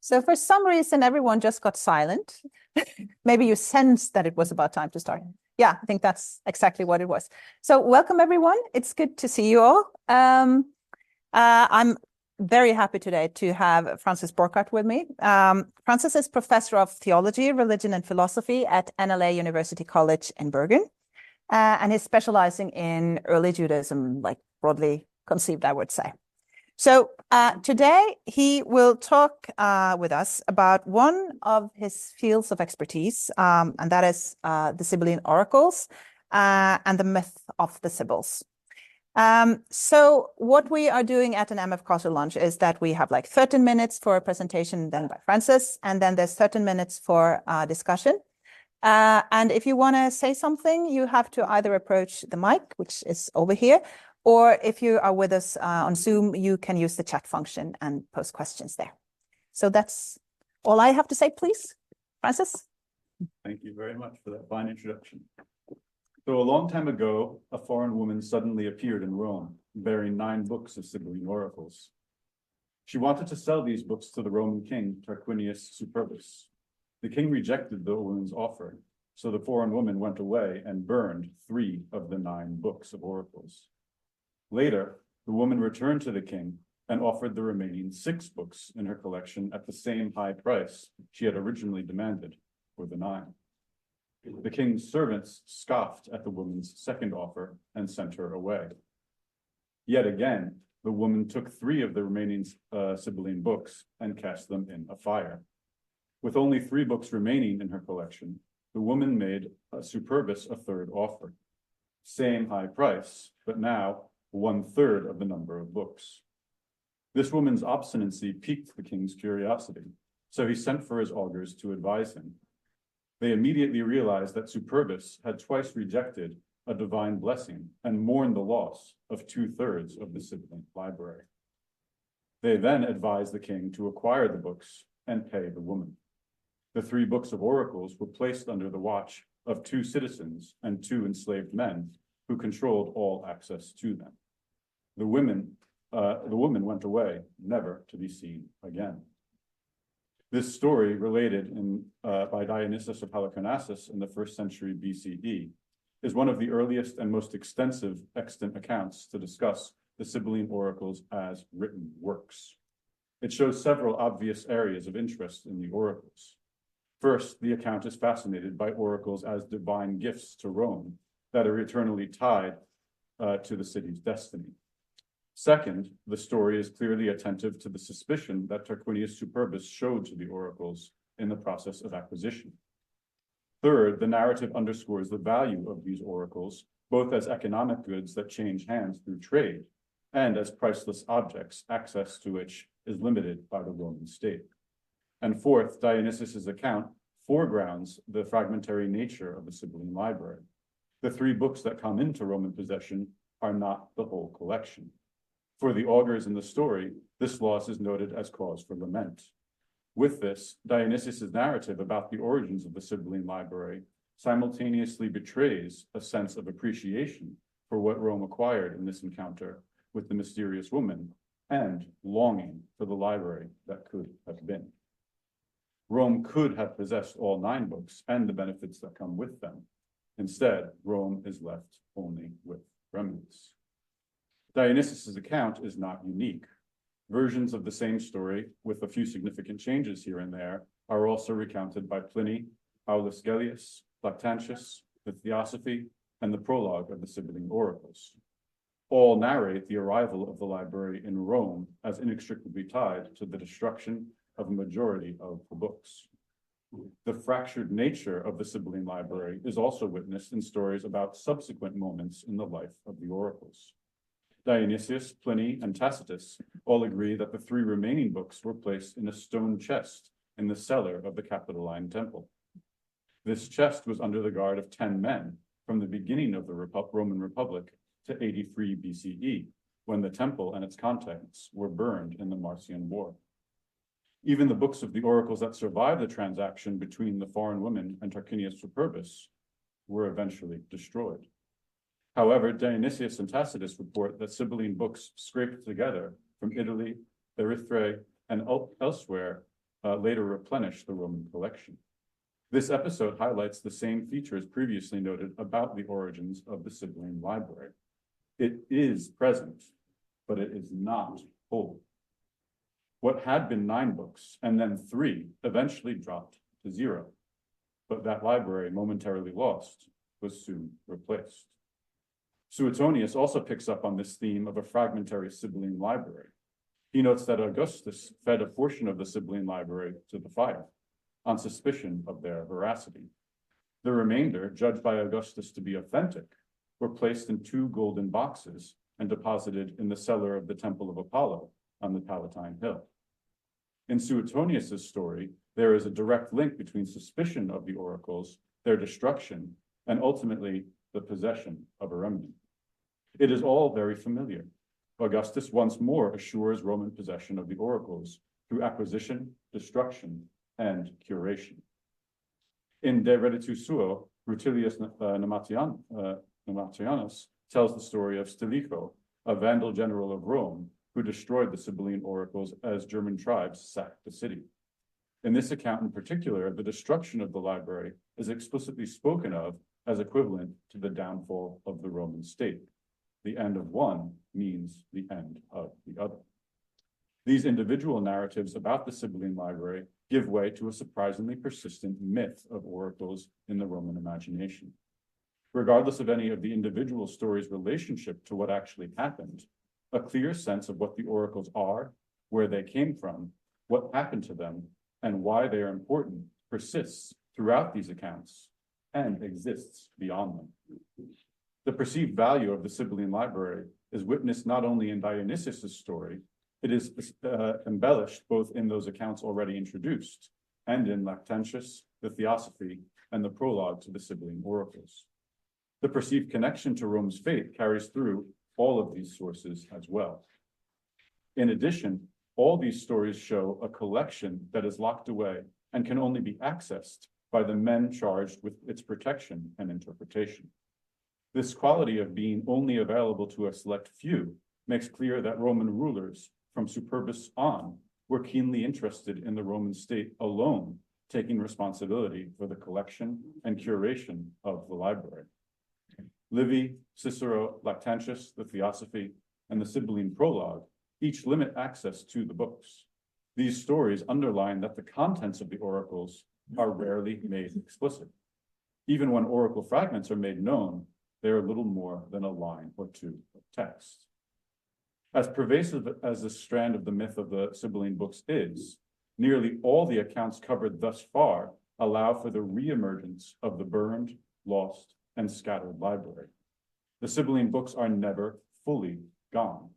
So for some reason, everyone just got silent. Maybe you sensed that it was about time to start. Yeah, I think that's exactly what it was. So welcome, everyone. It's good to see you all. I'm very happy today to have Francis Borchardt with me. Francis is Professor of Theology, Religion and Philosophy at NLA University College in Bergen. And he's specializing in early Judaism, like broadly conceived, I would say. So today he will talk with us about one of his fields of expertise, and that is the Sibylline oracles and the myth of the Sibyls. So what we are doing at an MF CASR Lunch is that we have like 13 minutes for a presentation then by Francis, and then there's 13 minutes for discussion. And if you want to say something, you have to either approach the mic, which is over here, or if you are with us on Zoom, you can use the chat function and post questions there. So that's all I have to say, please. Francis? Thank you very much for that fine introduction. So a long time ago, a foreign woman suddenly appeared in Rome, bearing 9 books of Sibylline oracles. She wanted to sell these books to the Roman king, Tarquinius Superbus. The king rejected the woman's offer, so the foreign woman went away and burned 3 of the 9 books of oracles. Later, the woman returned to the king and offered the remaining 6 books in her collection at the same high price she had originally demanded for the 9. The king's servants scoffed at the woman's second offer and sent her away. Yet again, the woman took 3 of the remaining Sibylline books and cast them in a fire. With only 3 books remaining in her collection, the woman made Superbus a third offer. Same high price, but now 1/3 of the number of books. This woman's obstinacy piqued the king's curiosity, so he sent for his augurs to advise him. They immediately realized that Superbus had twice rejected a divine blessing and mourned the loss of 2/3 of the Sibylline library. They then advised the king to acquire the books and pay the woman. The 3 books of oracles were placed under the watch of 2 citizens and 2 enslaved men who controlled all access to them. The woman went away, never to be seen again. This story, related by Dionysius of Halicarnassus in the 1st century BCE, is one of the earliest and most extensive extant accounts to discuss the Sibylline oracles as written works. It shows several obvious areas of interest in the oracles. First, the account is fascinated by oracles as divine gifts to Rome that are eternally tied to the city's destiny. Second, the story is clearly attentive to the suspicion that Tarquinius Superbus showed to the oracles in the process of acquisition. Third, the narrative underscores the value of these oracles, both as economic goods that change hands through trade, and as priceless objects, access to which is limited by the Roman state. And fourth, Dionysius's account foregrounds the fragmentary nature of the Sibylline library. The 3 books that come into Roman possession are not the whole collection. For the augurs in the story, this loss is noted as cause for lament. With this, Dionysius's narrative about the origins of the Sibylline library simultaneously betrays a sense of appreciation for what Rome acquired in this encounter with the mysterious woman and longing for the library that could have been. Rome could have possessed all 9 books and the benefits that come with them. Instead, Rome is left only with remnants. Dionysius's account is not unique. Versions of the same story, with a few significant changes here and there, are also recounted by Pliny, Aulus Gellius, Lactantius, the Theosophy, and the prologue of the Sibylline oracles. All narrate the arrival of the library in Rome as inextricably tied to the destruction of a majority of the books. The fractured nature of the Sibylline library is also witnessed in stories about subsequent moments in the life of the oracles. Dionysius, Pliny, and Tacitus all agree that the 3 remaining books were placed in a stone chest in the cellar of the Capitoline temple. This chest was under the guard of 10 men from the beginning of the Roman Republic to 83 BCE, when the temple and its contents were burned in the Marcian War. Even the books of the oracles that survived the transaction between the foreign woman and Tarquinius Superbus were eventually destroyed. However, Dionysius and Tacitus report that Sibylline books scraped together from Italy, Erythrae, and elsewhere later replenished the Roman collection. This episode highlights the same features previously noted about the origins of the Sibylline library. It is present, but it is not whole. What had been 9 books and then 3 eventually dropped to 0, but that library, momentarily lost, was soon replaced. Suetonius also picks up on this theme of a fragmentary Sibylline library. He notes that Augustus fed a portion of the Sibylline library to the fire, on suspicion of their veracity. The remainder, judged by Augustus to be authentic, were placed in 2 golden boxes and deposited in the cellar of the Temple of Apollo on the Palatine Hill. In Suetonius's story, there is a direct link between suspicion of the oracles, their destruction, and ultimately the possession of a remnant. It is all very familiar. Augustus once more assures Roman possession of the oracles through acquisition, destruction, and curation. In De Reditu Suo, Rutilius Nematianus tells the story of Stilicho, a Vandal general of Rome, who destroyed the Sibylline oracles as German tribes sacked the city. In this account in particular, the destruction of the library is explicitly spoken of as equivalent to the downfall of the Roman state. The end of one means the end of the other. These individual narratives about the Sibylline library give way to a surprisingly persistent myth of oracles in the Roman imagination. Regardless of any of the individual stories' relationship to what actually happened, a clear sense of what the oracles are, where they came from, what happened to them, and why they are important persists throughout these accounts and exists beyond them. The perceived value of the Sibylline library is witnessed not only in Dionysius' story, it is embellished both in those accounts already introduced and in Lactantius, the Theosophy, and the prologue to the Sibylline oracles. The perceived connection to Rome's fate carries through all of these sources as well. In addition, all these stories show a collection that is locked away and can only be accessed by the men charged with its protection and interpretation. This quality of being only available to a select few makes clear that Roman rulers, from Superbus on, were keenly interested in the Roman state alone, taking responsibility for the collection and curation of the library. Livy, Cicero, Lactantius, the Theosophy, and the Sibylline prologue each limit access to the books. These stories underline that the contents of the oracles are rarely made explicit. Even when oracle fragments are made known, they are little more than a line or 2 of text. As pervasive as this strand of the myth of the Sibylline books is, nearly all the accounts covered thus far allow for the reemergence of the burned, lost, and scattered library. The Sibylline books are never fully gone.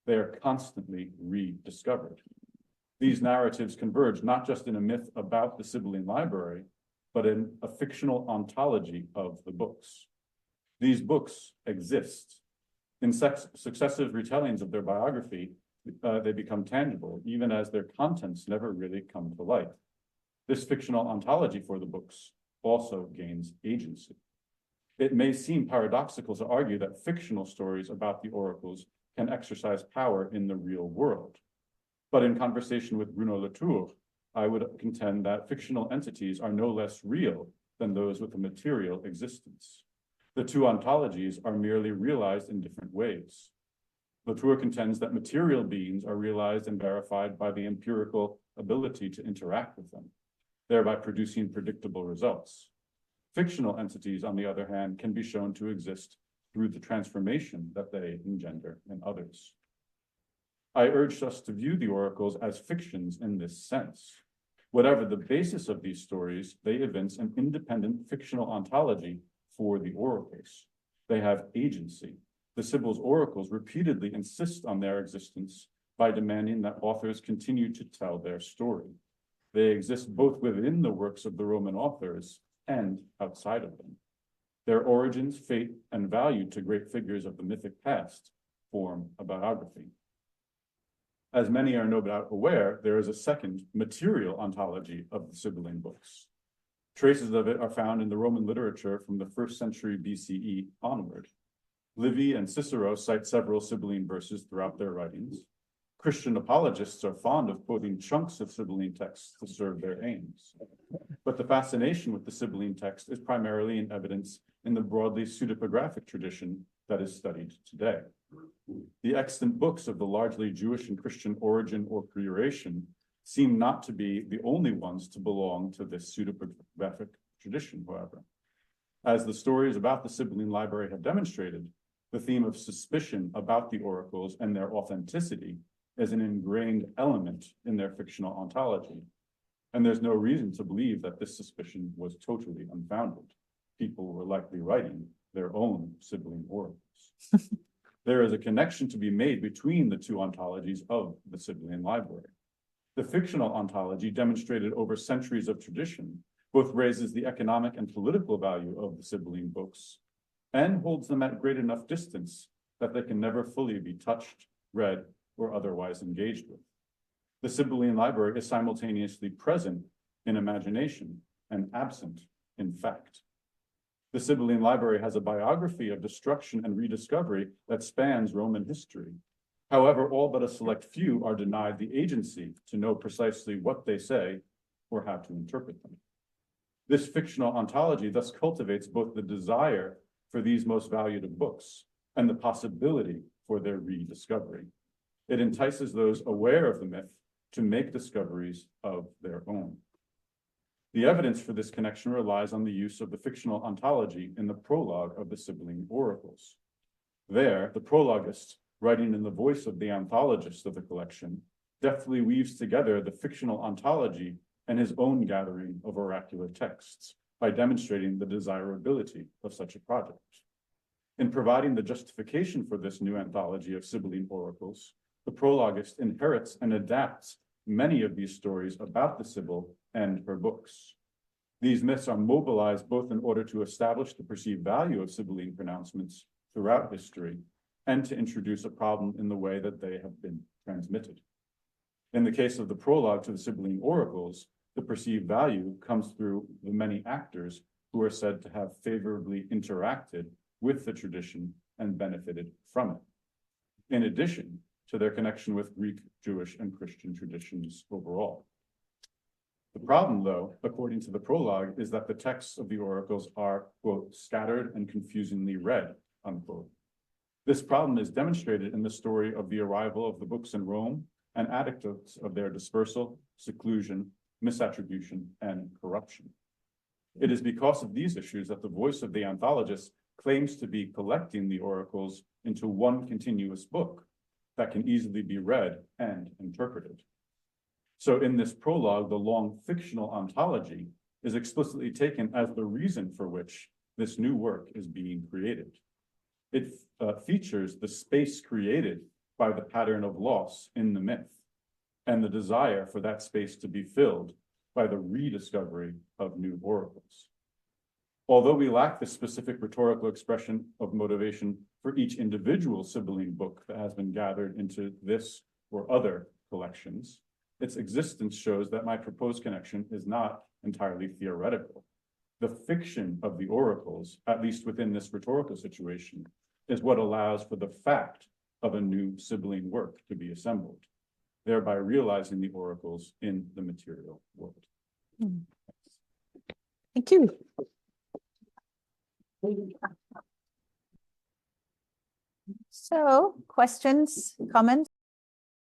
They are constantly rediscovered. These narratives converge not just in a myth about the Sibylline library, but in a fictional ontology of the books. These books exist. In successive retellings of their biography, they become tangible, even as their contents never really come to light. This fictional ontology for the books also gains agency. It may seem paradoxical to argue that fictional stories about the oracles can exercise power in the real world. But in conversation with Bruno Latour, I would contend that fictional entities are no less real than those with a material existence. The 2 ontologies are merely realized in different ways. Latour contends that material beings are realized and verified by the empirical ability to interact with them, thereby producing predictable results. Fictional entities, on the other hand, can be shown to exist through the transformation that they engender in others. I urge us to view the oracles as fictions in this sense. Whatever the basis of these stories, they evince an independent fictional ontology for the oracles. They have agency. The Sibyls' oracles repeatedly insist on their existence by demanding that authors continue to tell their story. They exist both within the works of the Roman authors and outside of them. Their origins, fate, and value to great figures of the mythic past form a biography. As many are no doubt aware, there is a second material ontology of the Sibylline books. Traces of it are found in the Roman literature from the 1st century BCE onward. Livy and Cicero cite several Sibylline verses throughout their writings. Christian apologists are fond of quoting chunks of Sibylline texts to serve their aims. But the fascination with the Sibylline text is primarily in evidence in the broadly pseudepigraphic tradition that is studied today. The extant books of the largely Jewish and Christian origin or creation seem not to be the only ones to belong to this pseudepigraphic tradition, however. As the stories about the Sibylline library have demonstrated, the theme of suspicion about the oracles and their authenticity is an ingrained element in their fictional ontology. And there's no reason to believe that this suspicion was totally unfounded. People were likely writing their own Sibylline oracles. There is a connection to be made between the two ontologies of the Sibylline library. The fictional ontology, demonstrated over centuries of tradition, both raises the economic and political value of the Sibylline books and holds them at great enough distance that they can never fully be touched, read, or otherwise engaged with. The Sibylline library is simultaneously present in imagination and absent in fact. The Sibylline library has a biography of destruction and rediscovery that spans Roman history. However, all but a select few are denied the agency to know precisely what they say or how to interpret them. This fictional ontology thus cultivates both the desire for these most valued of books and the possibility for their rediscovery. It entices those aware of the myth to make discoveries of their own. The evidence for this connection relies on the use of the fictional ontology in the prologue of the Sibylline oracles. There, the prologist, writing in the voice of the anthologist of the collection, deftly weaves together the fictional ontology and his own gathering of oracular texts by demonstrating the desirability of such a project. In providing the justification for this new anthology of Sibylline oracles, the prologist inherits and adapts many of these stories about the Sibyl and her books. These myths are mobilized both in order to establish the perceived value of Sibylline pronouncements throughout history and to introduce a problem in the way that they have been transmitted. In the case of the prologue to the Sibylline oracles, the perceived value comes through the many actors who are said to have favorably interacted with the tradition and benefited from it, in addition to their connection with Greek, Jewish, and Christian traditions overall. The problem, though, according to the prologue, is that the texts of the oracles are, quote, scattered and confusingly read, unquote. This problem is demonstrated in the story of the arrival of the books in Rome and anecdotes of their dispersal, seclusion, misattribution, and corruption. It is because of these issues that the voice of the anthologist claims to be collecting the oracles into one continuous book that can easily be read and interpreted. So in this prologue, the long fictional ontology is explicitly taken as the reason for which this new work is being created. It features the space created by the pattern of loss in the myth and the desire for that space to be filled by the rediscovery of new oracles. Although we lack the specific rhetorical expression of motivation for each individual Sibylline book that has been gathered into this or other collections, its existence shows that my proposed connection is not entirely theoretical. The fiction of the oracles, at least within this rhetorical situation, is what allows for the fact of a new Sibylline work to be assembled, thereby realizing the oracles in the material world. Thank you. So, questions, comments?